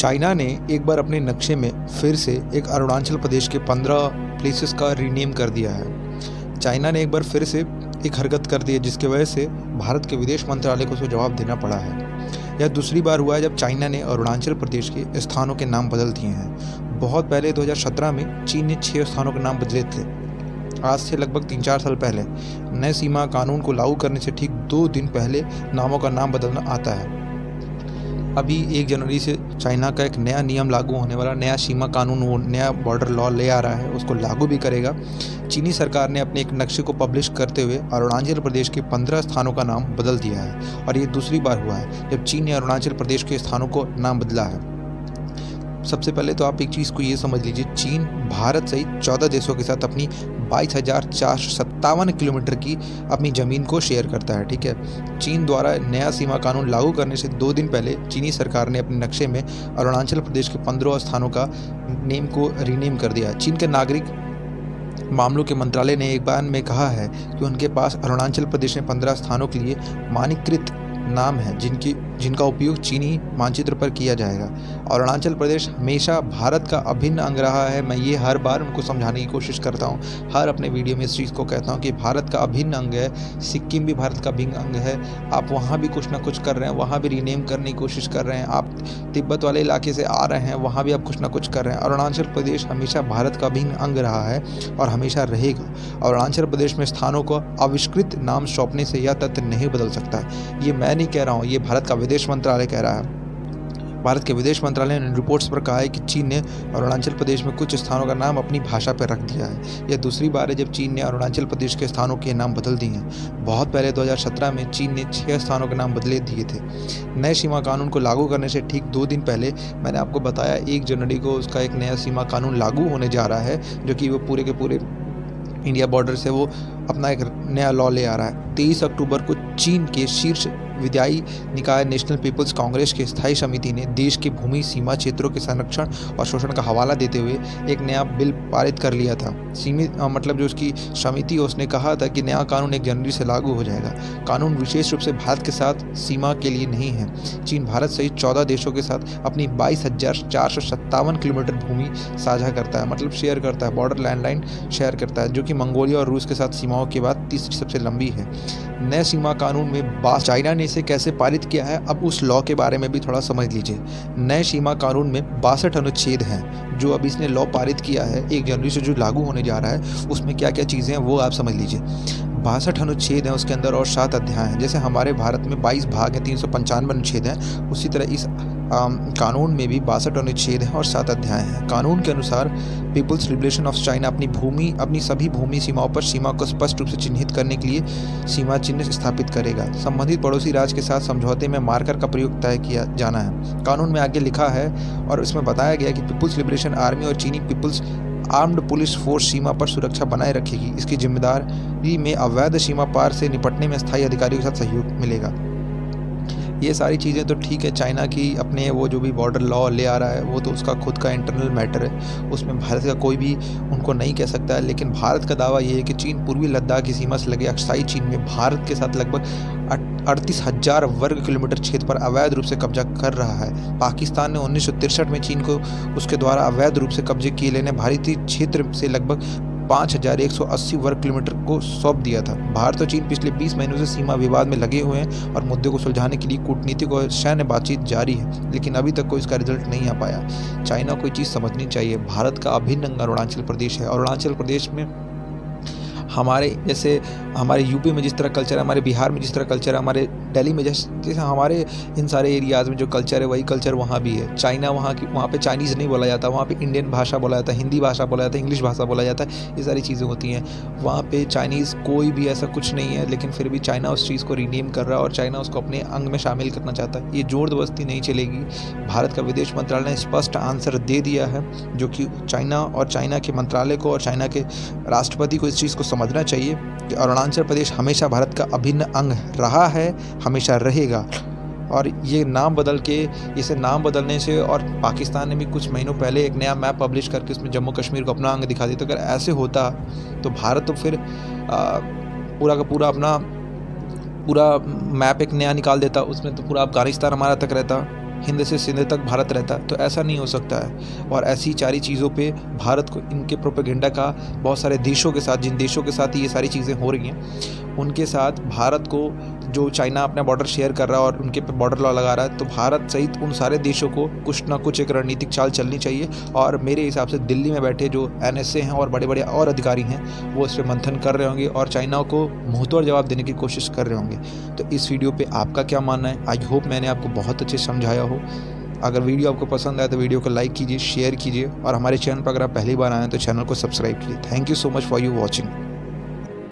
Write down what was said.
China ने एक बार अपने नक्शे में फिर से एक अरुणाचल प्रदेश के 15 प्लेसेस का रीनेम कर दिया है। चाइना ने एक बार फिर से एक हरकत कर दी है जिसकी वजह से भारत के विदेश मंत्रालय को उसको जवाब देना पड़ा है। यह दूसरी बार हुआ है जब चाइना ने अरुणाचल प्रदेश के स्थानों के नाम बदल दिए हैं। बहुत पहले 2017 में चीन ने 6 स्थानों के नाम बदले थे। आज से लगभग 3-4 साल पहले नए सीमा कानून को लागू करने से ठीक 2 दिन पहले नामों का नाम बदलना आता है। अभी 1 जनवरी से चाइना का एक नया नियम लागू होने वाला, नया सीमा कानून, वो नया बॉर्डर लॉ ले आ रहा है, उसको लागू भी करेगा। चीनी सरकार ने अपने एक नक्शे को पब्लिश करते हुए अरुणाचल प्रदेश के 15 स्थानों का नाम बदल दिया है और ये दूसरी बार हुआ है जब चीन ने अरुणाचल प्रदेश के स्थानों को नाम बदला है। सबसे पहले तो आप एक चीज़ को ये समझ लीजिए, चीन भारत सहित 14 देशों के साथ अपनी 22,457 किलोमीटर की अपनी ज़मीन को शेयर करता है। ठीक है, चीन द्वारा नया सीमा कानून लागू करने से 2 दिन पहले चीनी सरकार ने अपने नक्शे में अरुणाचल प्रदेश के 15 स्थानों का नेम को रीनेम कर दिया। चीन के नागरिक मामलों के मंत्रालय ने एक बयान में कहा है कि उनके पास अरुणाचल प्रदेश में 15 स्थानों के लिए मानकीकृत नाम है जिनका उपयोग चीनी मानचित्र पर किया जाएगा। अरुणाचल प्रदेश हमेशा भारत का अभिन्न अंग रहा है। मैं ये हर बार उनको समझाने की कोशिश करता हूँ, हर अपने वीडियो में इस चीज़ को कहता हूँ कि भारत का अभिन्न अंग है। सिक्किम भी भारत का अभिन्न अंग है। आप वहाँ भी कुछ ना कुछ कर रहे हैं, वहाँ भी रीनेम करने की कोशिश कर रहे हैं। आप तिब्बत वाले इलाके से आ रहे हैं, वहाँ भी आप कुछ ना कुछ कर रहे हैं। अरुणाचल प्रदेश हमेशा भारत का अभिन्न अंग रहा है और हमेशा रहेगा। अरुणाचल प्रदेश में स्थानों को आविष्कृत नाम सौंपने से यह तथ्य नहीं बदल सकता। ये मैं नहीं कह रहा हूँ, ये भारत का विदेश मंत्रालय कह रहा है। भारत के विदेश मंत्रालय ने रिपोर्ट्स पर कहा है कि चीन ने अरुणाचल प्रदेश में कुछ स्थानों का नाम अपनी भाषा पर रख दिया है। यह दूसरी बार है जब चीन ने अरुणाचल प्रदेश के स्थानों के नाम बदल दिए हैं। बहुत पहले 2017 में चीन ने 6 स्थानों के नाम बदले दिए थे। नए सीमा कानून को लागू करने से ठीक 2 दिन पहले मैंने आपको बताया 1 जनवरी को उसका एक नया सीमा कानून लागू होने जा रहा है, जो कि वो पूरे के पूरे इंडिया बॉर्डर से वो अपना एक नया लॉ ले आ रहा है। 23 अक्टूबर को चीन के शीर्ष विधायी निकाय नेशनल पीपल्स कांग्रेस की स्थायी समिति ने देश के भूमि सीमा क्षेत्रों के संरक्षण और शोषण का हवाला देते हुए एक नया बिल पारित कर लिया था। मतलब जो उसकी समिति उसने कहा था कि नया कानून 1 जनवरी से लागू हो जाएगा। कानून विशेष रूप से भारत के साथ सीमा के लिए नहीं है। चीन भारत सहित 14 देशों के साथ अपनी 22,457 किलोमीटर भूमि साझा करता है, मतलब शेयर करता है, बॉर्डर लैंडलाइन शेयर करता है, जो कि मंगोलिया और रूस के सात सीमाओं के बाद तीसरी सबसे लंबी है। नए सीमा कानून में चाइना ने इसे कैसे पारित किया है, अब उस लॉ के बारे में भी थोड़ा समझ लीजिए। नए सीमा कानून में 62 अनुच्छेद हैं जो अभी इसने लॉ पारित किया है 1 जनवरी से जो लागू होने जा रहा है। उसमें क्या क्या चीज़ें हैं वो आप समझ लीजिए। 62 अनुच्छेद हैं उसके अंदर और 7 अध्याय हैं। जैसे हमारे भारत में 22 भाग हैं, 395 अनुच्छेद हैं, उसी तरह इस कानून में भी 62 अनुच्छेद हैं और 7 अध्याय हैं। कानून के अनुसार पीपल्स लिबरेशन ऑफ चाइना अपनी सभी भूमि सीमाओं पर सीमा को स्पष्ट रूप से चिन्हित करने के लिए सीमा चिन्ह स्थापित करेगा। संबंधित पड़ोसी राज्य के साथ समझौते में मार्कर का प्रयोग तय किया जाना है। कानून में आगे लिखा है और इसमें बताया गया कि पीपल्स लिबरेशन आर्मी और चीनी पीपल्स आर्म्ड पुलिस फोर्स सीमा पर सुरक्षा बनाए रखेगी। इसकी जिम्मेदारी में अवैध सीमा पार से निपटने में स्थायी अधिकारियों के साथ सहयोग मिलेगा। ये सारी चीज़ें तो ठीक है, चाइना की अपने वो जो भी बॉर्डर लॉ ले आ रहा है वो तो उसका खुद का इंटरनल मैटर है, उसमें भारत का कोई भी उनको नहीं कह सकता है। लेकिन भारत का दावा ये है कि चीन पूर्वी लद्दाख की सीमा से लगे अक्साई चीन में भारत के साथ लगभग 38,000 वर्ग किलोमीटर क्षेत्र पर अवैध रूप से कब्जा कर रहा है। पाकिस्तान ने 1963 में चीन को उसके द्वारा अवैध रूप से कब्जे किए लेने भारतीय क्षेत्र से लगभग 5,180 वर्ग किलोमीटर को सौंप दिया था। भारत और चीन पिछले 20 महीनों से सीमा विवाद में लगे हुए हैं और मुद्दे को सुलझाने के लिए कूटनीतिक और सैन्य बातचीत जारी है, लेकिन अभी तक कोई इसका रिजल्ट नहीं आ पाया। चाइना को ये चीज़ समझनी चाहिए, भारत का अभिन्न अंग अरुणाचल प्रदेश है। अरुणाचल प्रदेश में हमारे यूपी में जिस तरह कल्चर है, हमारे बिहार में जिस तरह कल्चर है, हमारे दिल्ली में जैसे हमारे इन सारे एरियाज़ में जो कल्चर है वही कल्चर वहाँ भी है। चाइना वहाँ पे चाइनीज़ नहीं बोला जाता, वहाँ पे इंडियन भाषा बोला जाता है, हिंदी भाषा बोला जाता है, इंग्लिश भाषा बोला जाता है, ये सारी चीज़ें होती हैं। वहाँ पे चाइनीज़ कोई भी ऐसा कुछ नहीं है, लेकिन फिर भी चाइना उस चीज़ को रीनेम कर रहा है और चाइना उसको अपने अंग में शामिल करना चाहता है। ये जोर जबरदस्ती नहीं चलेगी। भारत का विदेश मंत्रालय ने स्पष्ट आंसर दे दिया है, जो कि चाइना और चाइना के मंत्रालय को और चाइना के राष्ट्रपति को इस चीज़ को समझना चाहिए कि अरुणाचल प्रदेश हमेशा भारत का अभिन्न अंग रहा है, हमेशा रहेगा। और ये नाम बदलने से, और पाकिस्तान ने भी कुछ महीनों पहले एक नया मैप पब्लिश करके उसमें जम्मू कश्मीर को अपना अंग दिखा दिया। तो अगर ऐसे होता तो भारत तो फिर पूरा का पूरा अपना पूरा मैप एक नया निकाल देता, उसमें तो पूरा अफगानिस्तान हमारा तक रहता, हिंद से सिंध तक भारत रहता, तो ऐसा नहीं हो सकता है। और ऐसी सारी चीज़ों पे भारत को इनके प्रोपेगेंडा का बहुत सारे देशों के साथ, जिन देशों के साथ ये सारी चीज़ें हो रही हैं उनके साथ भारत को, जो चाइना अपना बॉर्डर शेयर कर रहा है और उनके पे बॉर्डर लॉ लगा रहा है, तो भारत सहित उन सारे देशों को कुछ ना कुछ एक रणनीतिक चाल चलनी चाहिए। और मेरे हिसाब से दिल्ली में बैठे जो NSA हैं और बड़े बड़े और अधिकारी हैं वो इस पर मंथन कर रहे होंगे और चाइना को मुंहतोड़ जवाब देने की कोशिश कर रहे होंगे। तो इस वीडियो पे आपका क्या मानना है? आई होप मैंने आपको बहुत अच्छे समझाया हो। अगर वीडियो आपको पसंद आए तो वीडियो को लाइक कीजिए, शेयर कीजिए और हमारे चैनल पर अगर आप पहली बार आए हैं तो चैनल को सब्सक्राइब कीजिए। Thank you so much for you watching.